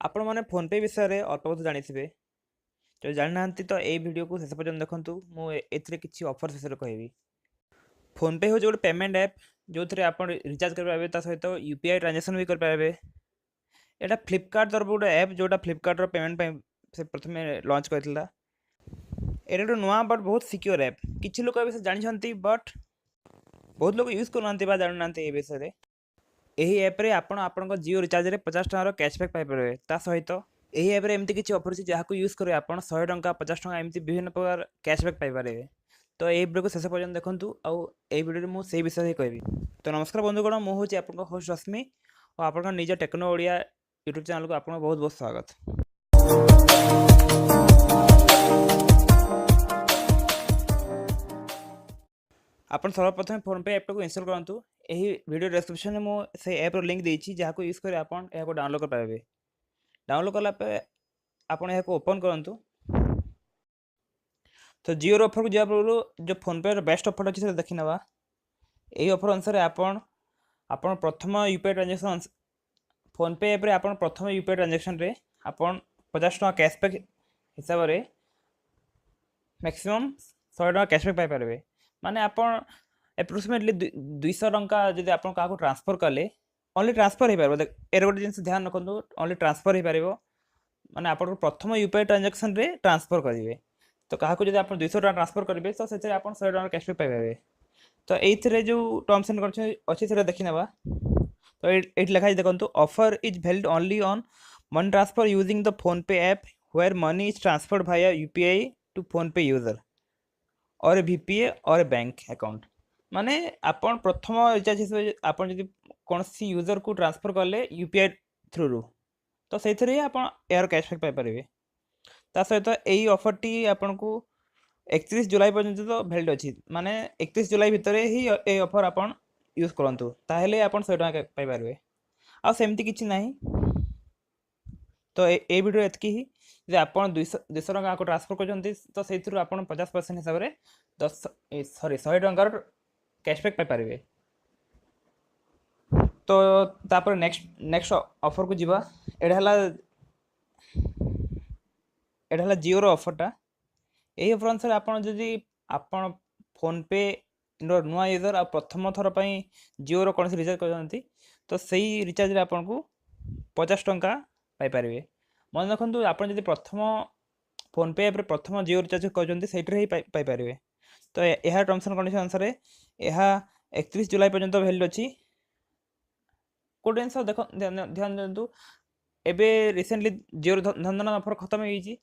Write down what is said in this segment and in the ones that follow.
आपण मैंने फोन पे विषय में अल्प बहुत जानी जो जानी ना तो यही वीडियो को शेष पर्यटन देखूँ मुझे किसी ऑफर शेष कहबी। फोन पे हूँ गोटे पेमेंट ऐप जो थे आप रिचार्ज करेंगे सहित यूपीआई ट्रांजेक्शन भी करेंगे। यहाँ फ्लिपकार्ट तरफ गोटे ऐप जोटा फ्लिपकार्ट पेमेंट से प्रथम लॉन्च करता। ये गोटे नुआ बट बहुत सिक्योर ऐप। किसी लोग विषय जानते बट बहुत लोग यूज करना जानू ना ये विषय में। यही एप्रे आपण जियो रिचार्ज में 50 टकर कैशबैक पाइपर ता सहित यही एप्रे एमती किसी ऑफर अच्छी जहाँ यूज करेंगे आप 100 टଙ୍କା 50 टଙ୍କା एमती विभिन्न प्रकार कैशबैक पाइपर। तो ये वीडियो को शेष पर्यटन देखूँ आउ वीडियो मुझे विषय ही कहबी। तो नमस्कार बंधुगण मुझे आप होस्ट रश्मि और आप निज टेक्नो ओडिया यूट्यूब चैनल को आप बहुत बहुत स्वागत। आप सर्वप्रथम फोन पे ऐप को इंस्टॉल करूँ। यही वीडियो डिस्क्रिप्शन में मुझे ऐप लिंक देती जहाँ यूज कर आप डाउनलोड कर पाए। डाउनलोड कलापर आप ओपन करूँ। तो जियो ऑफर को जावा पूर्व जो फोन पे बेस्ट ऑफर अच्छी देखी ना यही ऑफर अनुसार आप प्रथम यूपीआई ट्रांजेक्शन फोन पे एप्रे आप प्रथम यूपीआई ट्रांजेक्शन रे आप 50 टଙ୍କା कैशबैक हिसाब से मैक्सिमम 100 टଙ୍କା कैशबैक पाइपर। माने आप एप्रोक्सीमेटली 200 टଙ୍କା जब आप ट्रांसफर कले ओनली ट्रांसफर हो पार। ए गोटे जिन ध्यान रखु ओनली ट्रांसफर हो पार माने आप प्रथम यूपीआई ट्रांजेक्शन रे ट्रांसफर करेंगे। तो क्या जब आप 200 टଙ୍କା ट्रांसफर करेंगे तो से आप 100 टଙ୍କା कैशबैक पाइबे। तो ये जो टर्म्स एंड कंडीशन अच्छी से देखी ना। तो ये लिखा देखो offer is valid only on money transfer using the PhonePe app where money is transferred via UPI to PhonePe user or VPA or bank account. माने आपण प्रथम रिचार्ज हिसाब आप कौन सी यूजर को ट्रांसफर कले यूपीआई थ्रू रू तो से यार कैशबैक पाइपर। ता सहित यही ऑफर टी आपन को 31 जुलाई पर्यंत तो वैलिड अच्छी। माने 31 जुलाई भितर ही ये ऑफर आपन यूज करूँ ताहले आपन 100 टଙ୍କା पाइपर। आ सेमती किसी ना। तो ये वीडियो एतकी ही जे आप 200 टଙ୍କା को ट्रांसफर कर तो से 50% हिसाब से 100 टଙ୍କାର कैशबैक पाइपर। तो तापर नेक्स्ट ऑफर को जीवा। एटा जियो ऑफरटा यही ऑफर अनुसार आप फोन पे नुआ यूजर आ प्रथम थर पर जियो कौन रिचार्ज करते तो सही रिचार्ज आपको 50 टଙ୍କା पाइपर। मन रखु आप प्रथम फोन पे एप्रे प्रथम जियो रिचार्ज करते ही पाइपर। तो यह टर्म्स एंड कंडीशन अनुसार यह 31 जुलाई पर्यंत वैलिड अच्छी। गोटे जिन देख ध्यान दिंतु एबे रिसेंटली जियो धन ऑफर खत्म हो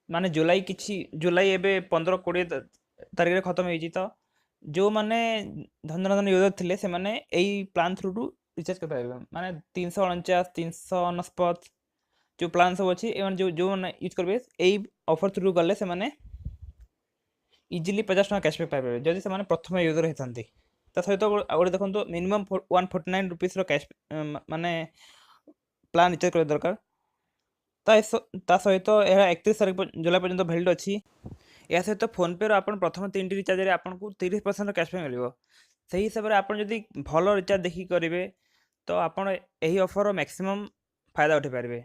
माने जुलाई एबे 15-20 तारीख में खत्म हो। तो जो माने धन यूजर थे से माने यही प्लान थ्रू टू रिचार्ज कर पाए। माने 349 349 जो प्लान सब अच्छी जो जो मैंने यूज करेंगे यही ऑफर थ्रू गले से माने इजिली 50 टଙ୍କା कैशबैक पाइबे जदि से प्रथम यूजर होती। सहित गोटे देखो मिनिमम 149 रुपीस कैश माने प्लान रिचार्ज कर दरकार। ता सहित यह 31 तारीख जुलाई पर्यंत वैलिड अच्छी। या सहित फोन पे आप प्रथम 3टी रिचार्ज आपको 30% कैशबैक मिल से हिसाब से आप भल रिचार्ज देखिए करेंगे तो आप यही ऑफर मैक्सिमम फायदा उठे पारे।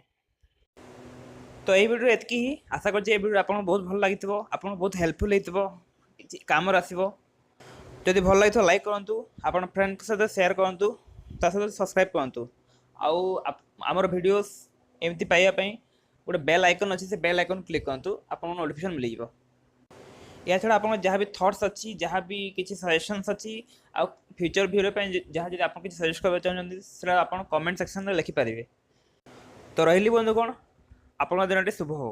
तो यही वीडियो एतकी ही आशा कर वीडियो आपको बहुत भल लगी आप बहुत हेल्पफुल हो कम आसो। जदि भल लगी लाइक करूँ आप फ्रेंड सहित शेयर करूँ सहित सब्सक्राइब करूँ। आमर वीडियोस एमती पाइबापी गोटे बेल आइकन अच्छी से बेल आइकन क्लिक करूँ आपको नोटिफिकेशन मिल जाए। या छड़ा आप जहाँ भी थट्स अच्छी जहाँ भी किसी सजेशंस अच्छी आ फ्यूचर वीडियो जहाँ जब आप सजेस्ट करना चाहते आप कमेंट सेक्शन में लिखिपारे। तो रही बंधुगण आपन दिन शुभ हो।